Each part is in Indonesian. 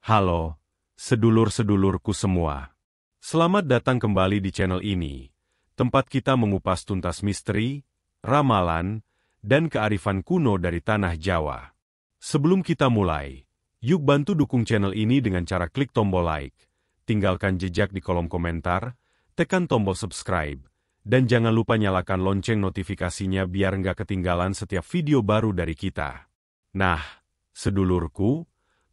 Halo, sedulur-sedulurku semua. Selamat datang kembali di channel ini, tempat kita mengupas tuntas misteri, ramalan, dan kearifan kuno dari tanah Jawa. Sebelum kita mulai, yuk bantu dukung channel ini dengan cara klik tombol like, tinggalkan jejak di kolom komentar, tekan tombol subscribe, dan jangan lupa nyalakan lonceng notifikasinya biar nggak ketinggalan setiap video baru dari kita. Nah, sedulurku,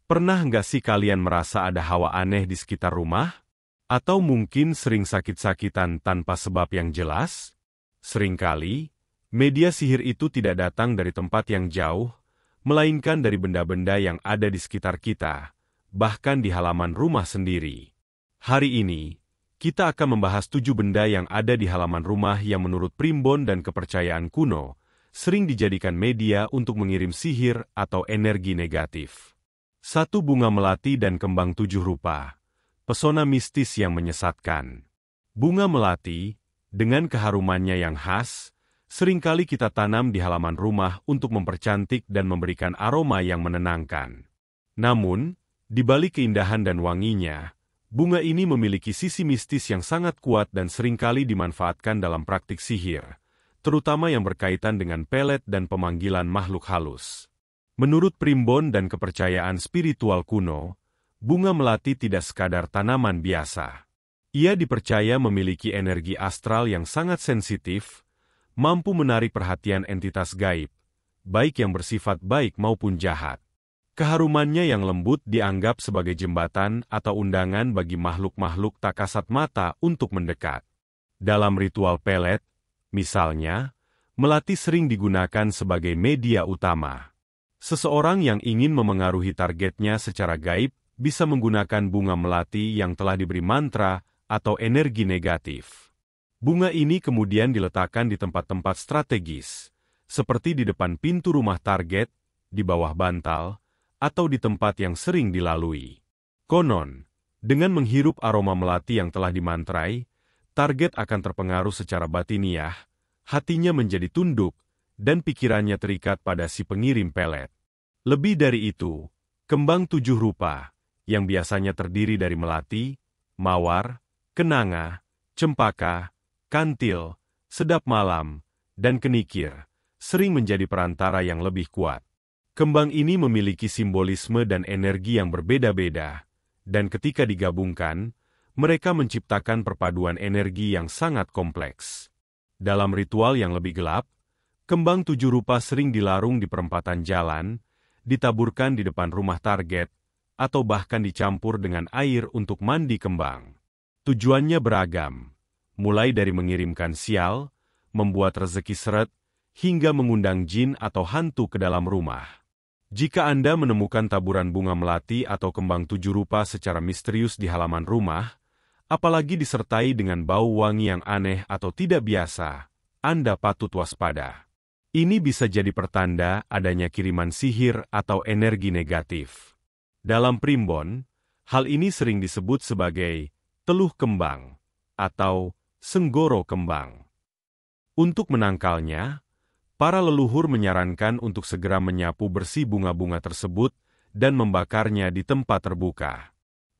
pernah nggak sih kalian merasa ada hawa aneh di sekitar rumah? Atau mungkin sering sakit-sakitan tanpa sebab yang jelas? Seringkali, media sihir itu tidak datang dari tempat yang jauh, melainkan dari benda-benda yang ada di sekitar kita, bahkan di halaman rumah sendiri. Hari ini, kita akan membahas 7 benda yang ada di halaman rumah yang menurut primbon dan kepercayaan kuno, sering dijadikan media untuk mengirim sihir atau energi negatif. 1. Bunga melati dan kembang 7 rupa. Pesona mistis yang menyesatkan. Bunga melati, dengan keharumannya yang khas, seringkali kita tanam di halaman rumah untuk mempercantik dan memberikan aroma yang menenangkan. Namun, di balik keindahan dan wanginya, bunga ini memiliki sisi mistis yang sangat kuat dan seringkali dimanfaatkan dalam praktik sihir, terutama yang berkaitan dengan pelet dan pemanggilan makhluk halus. Menurut primbon dan kepercayaan spiritual kuno, bunga melati tidak sekadar tanaman biasa. Ia dipercaya memiliki energi astral yang sangat sensitif, mampu menarik perhatian entitas gaib, baik yang bersifat baik maupun jahat. Keharumannya yang lembut dianggap sebagai jembatan atau undangan bagi makhluk-makhluk tak kasat mata untuk mendekat. Dalam ritual pelet, misalnya, melati sering digunakan sebagai media utama. Seseorang yang ingin memengaruhi targetnya secara gaib bisa menggunakan bunga melati yang telah diberi mantra atau energi negatif. Bunga ini kemudian diletakkan di tempat-tempat strategis, seperti di depan pintu rumah target, di bawah bantal, atau di tempat yang sering dilalui. Konon, dengan menghirup aroma melati yang telah dimantrai, target akan terpengaruh secara batiniah, hatinya menjadi tunduk, dan pikirannya terikat pada si pengirim pelet. Lebih dari itu, kembang 7 rupa, yang biasanya terdiri dari melati, mawar, kenanga, cempaka, kantil, sedap malam, dan kenikir, sering menjadi perantara yang lebih kuat. Kembang ini memiliki simbolisme dan energi yang berbeda-beda, dan ketika digabungkan, mereka menciptakan perpaduan energi yang sangat kompleks. Dalam ritual yang lebih gelap, kembang 7 rupa sering dilarung di perempatan jalan, ditaburkan di depan rumah target, atau bahkan dicampur dengan air untuk mandi kembang. Tujuannya beragam, mulai dari mengirimkan sial, membuat rezeki seret, hingga mengundang jin atau hantu ke dalam rumah. Jika Anda menemukan taburan bunga melati atau kembang 7 rupa secara misterius di halaman rumah, apalagi disertai dengan bau wangi yang aneh atau tidak biasa, Anda patut waspada. Ini bisa jadi pertanda adanya kiriman sihir atau energi negatif. Dalam primbon, hal ini sering disebut sebagai teluh kembang atau senggoro kembang. Untuk menangkalnya, para leluhur menyarankan untuk segera menyapu bersih bunga-bunga tersebut dan membakarnya di tempat terbuka.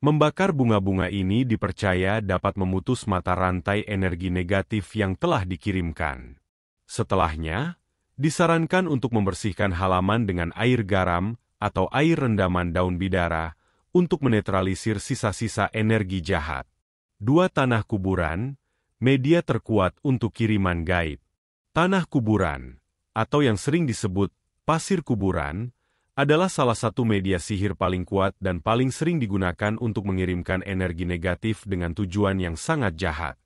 Membakar bunga-bunga ini dipercaya dapat memutus mata rantai energi negatif yang telah dikirimkan. Setelahnya, disarankan untuk membersihkan halaman dengan air garam atau air rendaman daun bidara untuk menetralisir sisa-sisa energi jahat. 2. Tanah kuburan, media terkuat untuk kiriman gaib. Tanah kuburan, atau yang sering disebut pasir kuburan, adalah salah satu media sihir paling kuat dan paling sering digunakan untuk mengirimkan energi negatif dengan tujuan yang sangat jahat.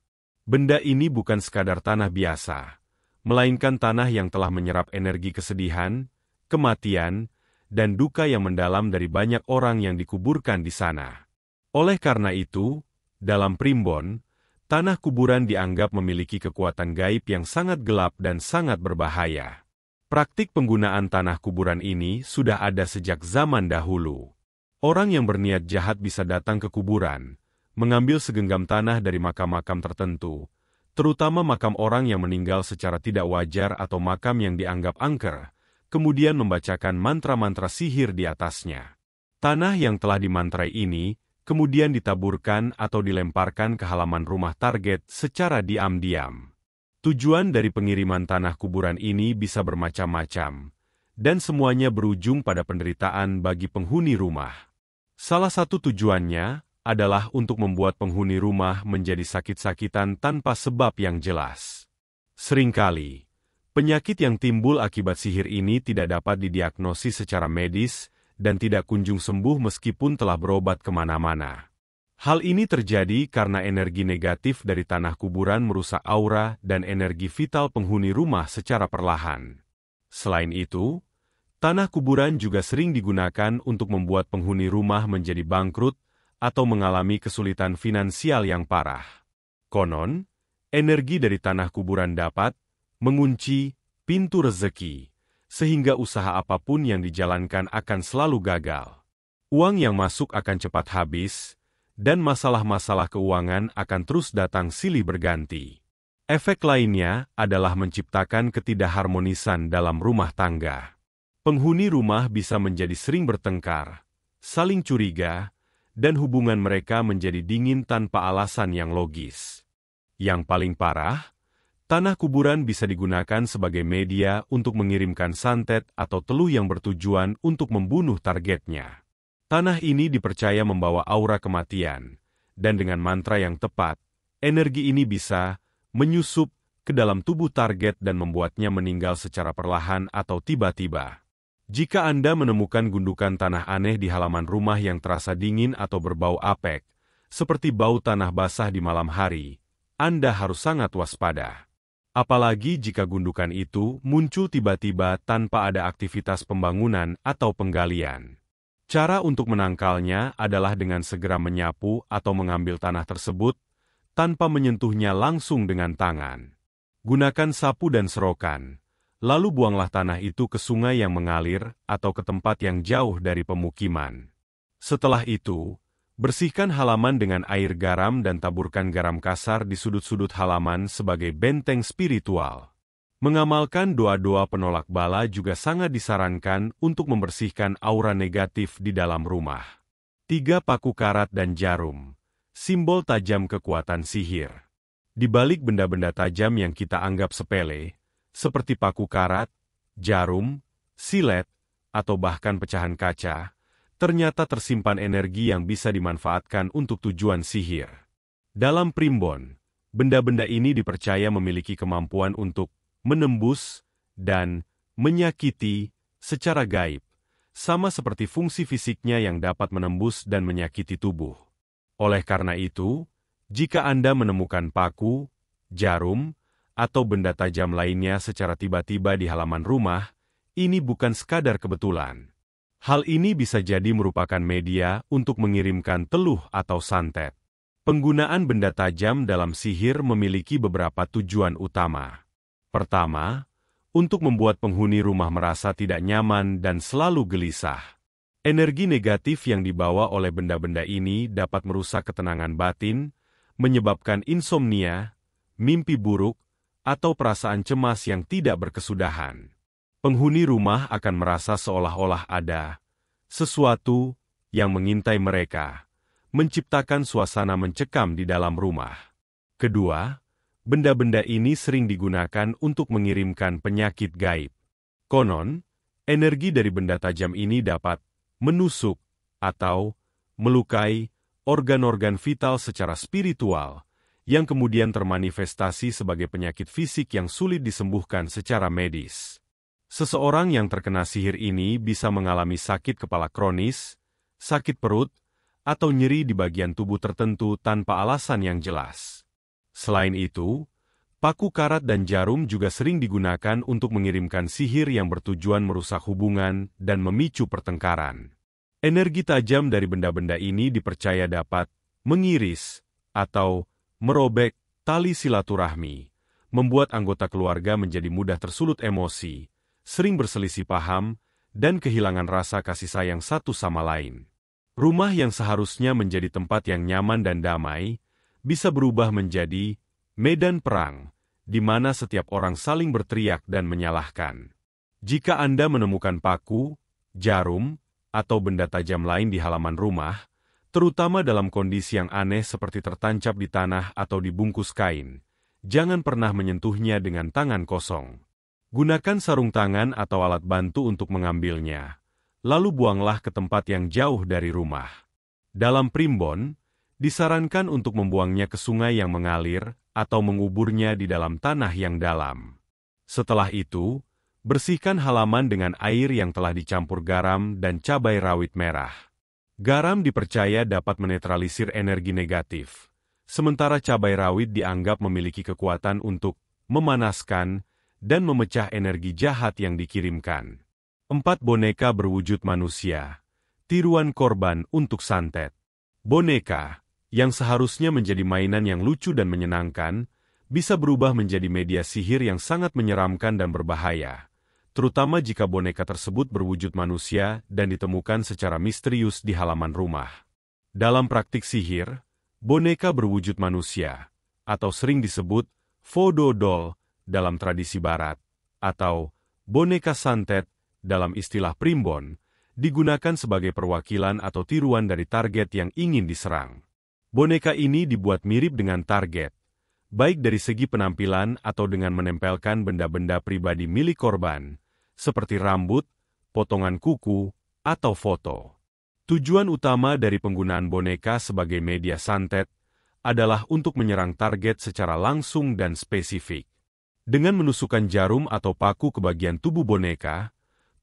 Benda ini bukan sekadar tanah biasa, melainkan tanah yang telah menyerap energi kesedihan, kematian, dan duka yang mendalam dari banyak orang yang dikuburkan di sana. Oleh karena itu, dalam primbon, tanah kuburan dianggap memiliki kekuatan gaib yang sangat gelap dan sangat berbahaya. Praktik penggunaan tanah kuburan ini sudah ada sejak zaman dahulu. Orang yang berniat jahat bisa datang ke kuburan, mengambil segenggam tanah dari makam-makam tertentu, terutama makam orang yang meninggal secara tidak wajar atau makam yang dianggap angker, kemudian membacakan mantra-mantra sihir di atasnya. Tanah yang telah dimantrai ini kemudian ditaburkan atau dilemparkan ke halaman rumah target secara diam-diam. Tujuan dari pengiriman tanah kuburan ini bisa bermacam-macam, dan semuanya berujung pada penderitaan bagi penghuni rumah. Salah satu tujuannya adalah untuk membuat penghuni rumah menjadi sakit-sakitan tanpa sebab yang jelas. Seringkali, penyakit yang timbul akibat sihir ini tidak dapat didiagnosis secara medis dan tidak kunjung sembuh meskipun telah berobat kemana-mana. Hal ini terjadi karena energi negatif dari tanah kuburan merusak aura dan energi vital penghuni rumah secara perlahan. Selain itu, tanah kuburan juga sering digunakan untuk membuat penghuni rumah menjadi bangkrut atau mengalami kesulitan finansial yang parah. Konon, energi dari tanah kuburan dapat mengunci pintu rezeki, sehingga usaha apapun yang dijalankan akan selalu gagal. Uang yang masuk akan cepat habis, dan masalah-masalah keuangan akan terus datang silih berganti. Efek lainnya adalah menciptakan ketidakharmonisan dalam rumah tangga. Penghuni rumah bisa menjadi sering bertengkar, saling curiga, dan hubungan mereka menjadi dingin tanpa alasan yang logis. Yang paling parah, tanah kuburan bisa digunakan sebagai media untuk mengirimkan santet atau teluh yang bertujuan untuk membunuh targetnya. Tanah ini dipercaya membawa aura kematian, dan dengan mantra yang tepat, energi ini bisa menyusup ke dalam tubuh target dan membuatnya meninggal secara perlahan atau tiba-tiba. Jika Anda menemukan gundukan tanah aneh di halaman rumah yang terasa dingin atau berbau apek, seperti bau tanah basah di malam hari, Anda harus sangat waspada. Apalagi jika gundukan itu muncul tiba-tiba tanpa ada aktivitas pembangunan atau penggalian. Cara untuk menangkalnya adalah dengan segera menyapu atau mengambil tanah tersebut tanpa menyentuhnya langsung dengan tangan. Gunakan sapu dan serokan, lalu buanglah tanah itu ke sungai yang mengalir atau ke tempat yang jauh dari pemukiman. Setelah itu, bersihkan halaman dengan air garam dan taburkan garam kasar di sudut-sudut halaman sebagai benteng spiritual. Mengamalkan doa-doa penolak bala juga sangat disarankan untuk membersihkan aura negatif di dalam rumah. 3 paku karat dan jarum, simbol tajam kekuatan sihir. Di balik benda-benda tajam yang kita anggap sepele, seperti paku karat, jarum, silet, atau bahkan pecahan kaca, ternyata tersimpan energi yang bisa dimanfaatkan untuk tujuan sihir. Dalam primbon, benda-benda ini dipercaya memiliki kemampuan untuk menembus dan menyakiti secara gaib, sama seperti fungsi fisiknya yang dapat menembus dan menyakiti tubuh. Oleh karena itu, jika Anda menemukan paku, jarum, atau benda tajam lainnya secara tiba-tiba di halaman rumah, ini bukan sekadar kebetulan. Hal ini bisa jadi merupakan media untuk mengirimkan teluh atau santet. Penggunaan benda tajam dalam sihir memiliki beberapa tujuan utama. Pertama, untuk membuat penghuni rumah merasa tidak nyaman dan selalu gelisah. Energi negatif yang dibawa oleh benda-benda ini dapat merusak ketenangan batin, menyebabkan insomnia, mimpi buruk, atau perasaan cemas yang tidak berkesudahan. Penghuni rumah akan merasa seolah-olah ada sesuatu yang mengintai mereka, menciptakan suasana mencekam di dalam rumah. Kedua, benda-benda ini sering digunakan untuk mengirimkan penyakit gaib. Konon, energi dari benda tajam ini dapat menusuk atau melukai organ-organ vital secara spiritual, yang kemudian termanifestasi sebagai penyakit fisik yang sulit disembuhkan secara medis. Seseorang yang terkena sihir ini bisa mengalami sakit kepala kronis, sakit perut, atau nyeri di bagian tubuh tertentu tanpa alasan yang jelas. Selain itu, paku karat dan jarum juga sering digunakan untuk mengirimkan sihir yang bertujuan merusak hubungan dan memicu pertengkaran. Energi tajam dari benda-benda ini dipercaya dapat mengiris atau merobek tali silaturahmi, membuat anggota keluarga menjadi mudah tersulut emosi, sering berselisih paham, dan kehilangan rasa kasih sayang satu sama lain. Rumah yang seharusnya menjadi tempat yang nyaman dan damai, bisa berubah menjadi medan perang, di mana setiap orang saling berteriak dan menyalahkan. Jika Anda menemukan paku, jarum, atau benda tajam lain di halaman rumah, terutama dalam kondisi yang aneh seperti tertancap di tanah atau dibungkus kain, jangan pernah menyentuhnya dengan tangan kosong. Gunakan sarung tangan atau alat bantu untuk mengambilnya, lalu buanglah ke tempat yang jauh dari rumah. Dalam primbon, disarankan untuk membuangnya ke sungai yang mengalir atau menguburnya di dalam tanah yang dalam. Setelah itu, bersihkan halaman dengan air yang telah dicampur garam dan cabai rawit merah. Garam dipercaya dapat menetralisir energi negatif, sementara cabai rawit dianggap memiliki kekuatan untuk memanaskan dan memecah energi jahat yang dikirimkan. 4 boneka berwujud manusia, tiruan korban untuk santet. Boneka, yang seharusnya menjadi mainan yang lucu dan menyenangkan, bisa berubah menjadi media sihir yang sangat menyeramkan dan berbahaya, terutama jika boneka tersebut berwujud manusia dan ditemukan secara misterius di halaman rumah. Dalam praktik sihir, boneka berwujud manusia, atau sering disebut voodoo doll dalam tradisi barat, atau boneka santet dalam istilah primbon, digunakan sebagai perwakilan atau tiruan dari target yang ingin diserang. Boneka ini dibuat mirip dengan target, baik dari segi penampilan atau dengan menempelkan benda-benda pribadi milik korban, seperti rambut, potongan kuku, atau foto. Tujuan utama dari penggunaan boneka sebagai media santet adalah untuk menyerang target secara langsung dan spesifik. Dengan menusukkan jarum atau paku ke bagian tubuh boneka,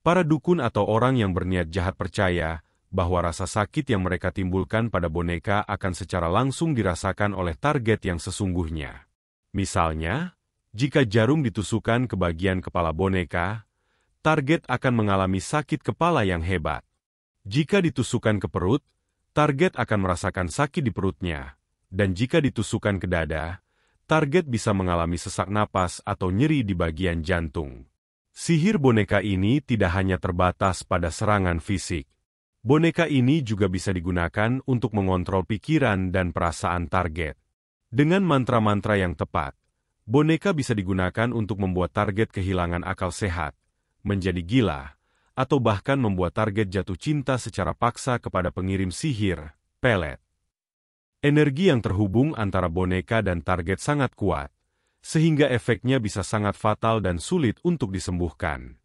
para dukun atau orang yang berniat jahat percaya bahwa rasa sakit yang mereka timbulkan pada boneka akan secara langsung dirasakan oleh target yang sesungguhnya. Misalnya, jika jarum ditusukkan ke bagian kepala boneka, target akan mengalami sakit kepala yang hebat. Jika ditusukkan ke perut, target akan merasakan sakit di perutnya, dan jika ditusukkan ke dada, target bisa mengalami sesak napas atau nyeri di bagian jantung. Sihir boneka ini tidak hanya terbatas pada serangan fisik. Boneka ini juga bisa digunakan untuk mengontrol pikiran dan perasaan target. Dengan mantra-mantra yang tepat, boneka bisa digunakan untuk membuat target kehilangan akal sehat, menjadi gila, atau bahkan membuat target jatuh cinta secara paksa kepada pengirim sihir, pelet. Energi yang terhubung antara boneka dan target sangat kuat, sehingga efeknya bisa sangat fatal dan sulit untuk disembuhkan.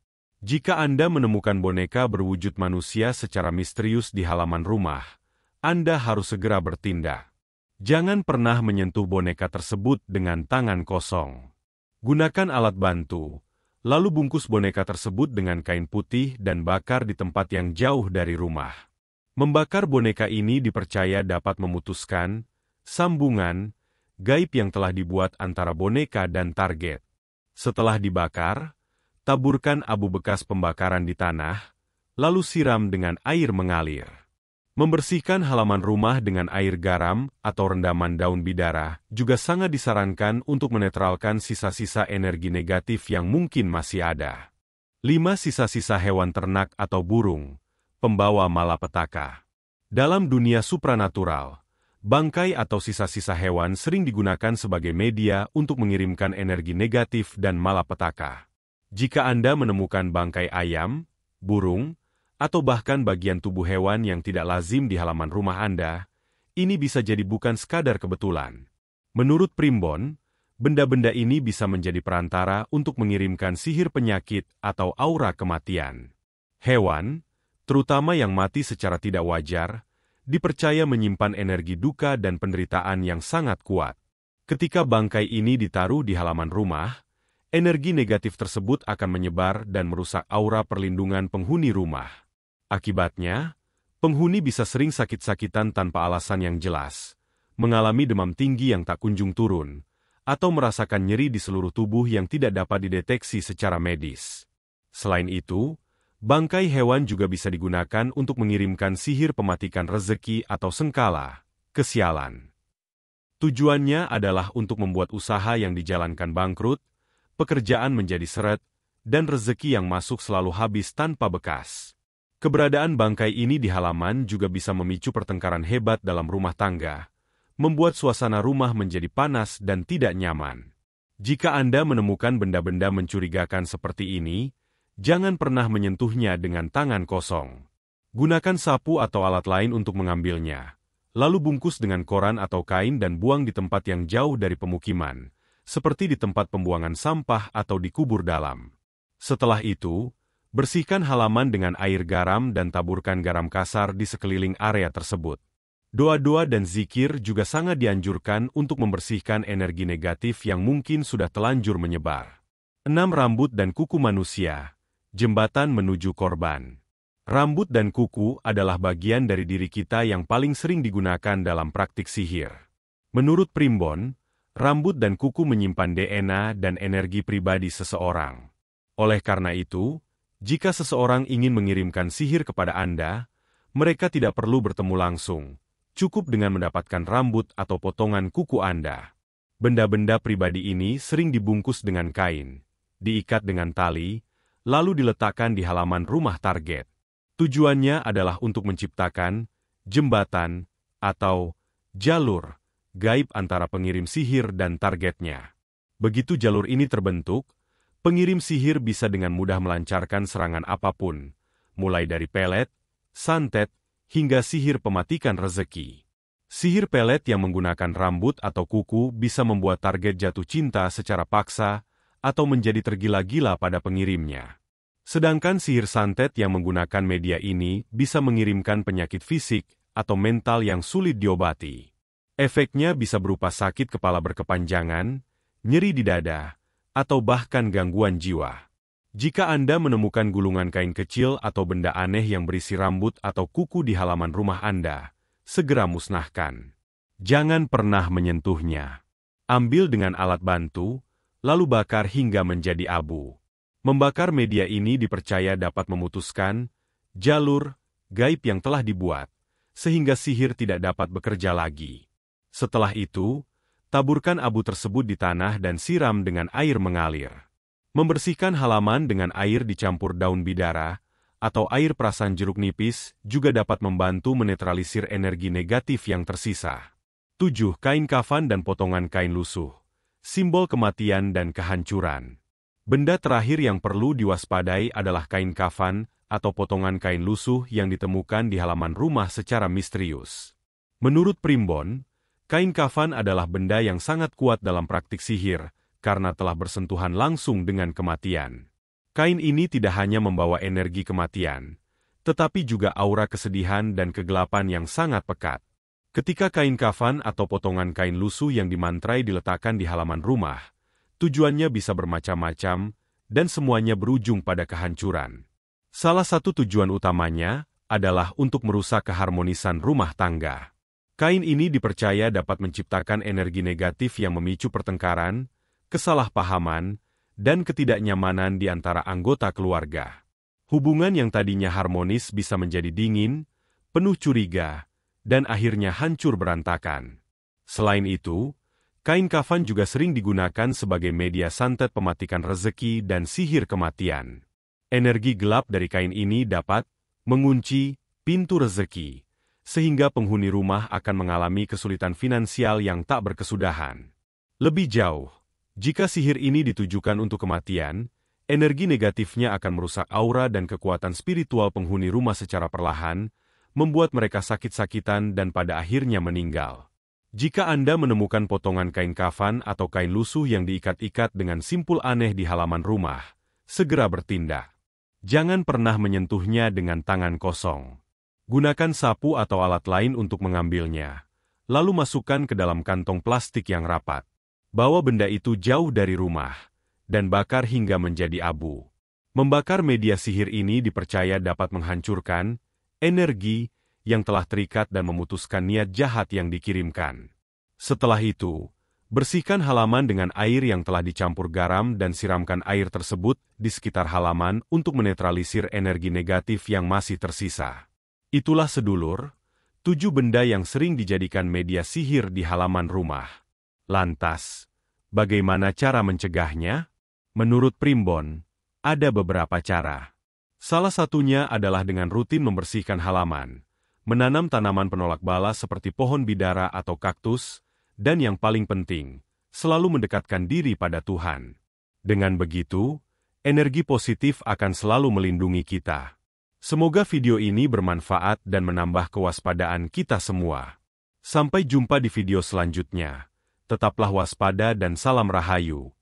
Jika Anda menemukan boneka berwujud manusia secara misterius di halaman rumah, Anda harus segera bertindak. Jangan pernah menyentuh boneka tersebut dengan tangan kosong. Gunakan alat bantu, lalu bungkus boneka tersebut dengan kain putih dan bakar di tempat yang jauh dari rumah. Membakar boneka ini dipercaya dapat memutuskan sambungan gaib yang telah dibuat antara boneka dan target. Setelah dibakar, taburkan abu bekas pembakaran di tanah, lalu siram dengan air mengalir. Membersihkan halaman rumah dengan air garam atau rendaman daun bidara juga sangat disarankan untuk menetralkan sisa-sisa energi negatif yang mungkin masih ada. 5 sisa-sisa hewan ternak atau burung, pembawa malapetaka. Dalam dunia supranatural, bangkai atau sisa-sisa hewan sering digunakan sebagai media untuk mengirimkan energi negatif dan malapetaka. Jika Anda menemukan bangkai ayam, burung, atau bahkan bagian tubuh hewan yang tidak lazim di halaman rumah Anda, ini bisa jadi bukan sekadar kebetulan. Menurut primbon, benda-benda ini bisa menjadi perantara untuk mengirimkan sihir penyakit atau aura kematian. Hewan, terutama yang mati secara tidak wajar, dipercaya menyimpan energi duka dan penderitaan yang sangat kuat. Ketika bangkai ini ditaruh di halaman rumah, energi negatif tersebut akan menyebar dan merusak aura perlindungan penghuni rumah. Akibatnya, penghuni bisa sering sakit-sakitan tanpa alasan yang jelas, mengalami demam tinggi yang tak kunjung turun, atau merasakan nyeri di seluruh tubuh yang tidak dapat dideteksi secara medis. Selain itu, bangkai hewan juga bisa digunakan untuk mengirimkan sihir pematikan rezeki atau sengkala, kesialan. Tujuannya adalah untuk membuat usaha yang dijalankan bangkrut, pekerjaan menjadi seret, dan rezeki yang masuk selalu habis tanpa bekas. Keberadaan bangkai ini di halaman juga bisa memicu pertengkaran hebat dalam rumah tangga, membuat suasana rumah menjadi panas dan tidak nyaman. Jika Anda menemukan benda-benda mencurigakan seperti ini, jangan pernah menyentuhnya dengan tangan kosong. Gunakan sapu atau alat lain untuk mengambilnya. Lalu bungkus dengan koran atau kain dan buang di tempat yang jauh dari pemukiman, seperti di tempat pembuangan sampah atau di kubur dalam. Setelah itu, bersihkan halaman dengan air garam dan taburkan garam kasar di sekeliling area tersebut. Doa-doa dan zikir juga sangat dianjurkan untuk membersihkan energi negatif yang mungkin sudah telanjur menyebar. 6. Rambut dan kuku manusia, jembatan menuju korban. Rambut dan kuku adalah bagian dari diri kita yang paling sering digunakan dalam praktik sihir. Menurut Primbon, rambut dan kuku menyimpan DNA dan energi pribadi seseorang. Oleh karena itu, jika seseorang ingin mengirimkan sihir kepada Anda, mereka tidak perlu bertemu langsung, cukup dengan mendapatkan rambut atau potongan kuku Anda. Benda-benda pribadi ini sering dibungkus dengan kain, diikat dengan tali, lalu diletakkan di halaman rumah target. Tujuannya adalah untuk menciptakan jembatan atau jalur gaib antara pengirim sihir dan targetnya. Begitu jalur ini terbentuk, pengirim sihir bisa dengan mudah melancarkan serangan apapun, mulai dari pelet, santet, hingga sihir pematikan rezeki. Sihir pelet yang menggunakan rambut atau kuku bisa membuat target jatuh cinta secara paksa atau menjadi tergila-gila pada pengirimnya. Sedangkan sihir santet yang menggunakan media ini bisa mengirimkan penyakit fisik atau mental yang sulit diobati. Efeknya bisa berupa sakit kepala berkepanjangan, nyeri di dada, atau bahkan gangguan jiwa. Jika Anda menemukan gulungan kain kecil atau benda aneh yang berisi rambut atau kuku di halaman rumah Anda, segera musnahkan. Jangan pernah menyentuhnya. Ambil dengan alat bantu, lalu bakar hingga menjadi abu. Membakar media ini dipercaya dapat memutuskan jalur gaib yang telah dibuat, sehingga sihir tidak dapat bekerja lagi. Setelah itu, taburkan abu tersebut di tanah dan siram dengan air mengalir. Membersihkan halaman dengan air dicampur daun bidara atau air perasan jeruk nipis juga dapat membantu menetralisir energi negatif yang tersisa. 7. Kain kafan dan potongan kain lusuh, simbol kematian dan kehancuran. Benda terakhir yang perlu diwaspadai adalah kain kafan atau potongan kain lusuh yang ditemukan di halaman rumah secara misterius. Menurut Primbon, kain kafan adalah benda yang sangat kuat dalam praktik sihir karena telah bersentuhan langsung dengan kematian. Kain ini tidak hanya membawa energi kematian, tetapi juga aura kesedihan dan kegelapan yang sangat pekat. Ketika kain kafan atau potongan kain lusuh yang dimantrai diletakkan di halaman rumah, tujuannya bisa bermacam-macam, dan semuanya berujung pada kehancuran. Salah satu tujuan utamanya adalah untuk merusak keharmonisan rumah tangga. Kain ini dipercaya dapat menciptakan energi negatif yang memicu pertengkaran, kesalahpahaman, dan ketidaknyamanan di antara anggota keluarga. Hubungan yang tadinya harmonis bisa menjadi dingin, penuh curiga, dan akhirnya hancur berantakan. Selain itu, kain kafan juga sering digunakan sebagai media santet pematikan rezeki dan sihir kematian. Energi gelap dari kain ini dapat mengunci pintu rezeki, sehingga penghuni rumah akan mengalami kesulitan finansial yang tak berkesudahan. Lebih jauh, jika sihir ini ditujukan untuk kematian, energi negatifnya akan merusak aura dan kekuatan spiritual penghuni rumah secara perlahan, membuat mereka sakit-sakitan dan pada akhirnya meninggal. Jika Anda menemukan potongan kain kafan atau kain lusuh yang diikat-ikat dengan simpul aneh di halaman rumah, segera bertindak. Jangan pernah menyentuhnya dengan tangan kosong. Gunakan sapu atau alat lain untuk mengambilnya, lalu masukkan ke dalam kantong plastik yang rapat. Bawa benda itu jauh dari rumah, dan bakar hingga menjadi abu. Membakar media sihir ini dipercaya dapat menghancurkan energi yang telah terikat dan memutuskan niat jahat yang dikirimkan. Setelah itu, bersihkan halaman dengan air yang telah dicampur garam dan siramkan air tersebut di sekitar halaman untuk menetralisir energi negatif yang masih tersisa. Itulah sedulur, 7 benda yang sering dijadikan media sihir di halaman rumah. Lantas, bagaimana cara mencegahnya? Menurut Primbon, ada beberapa cara. Salah satunya adalah dengan rutin membersihkan halaman, menanam tanaman penolak bala seperti pohon bidara atau kaktus, dan yang paling penting, selalu mendekatkan diri pada Tuhan. Dengan begitu, energi positif akan selalu melindungi kita. Semoga video ini bermanfaat dan menambah kewaspadaan kita semua. Sampai jumpa di video selanjutnya. Tetaplah waspada dan salam rahayu.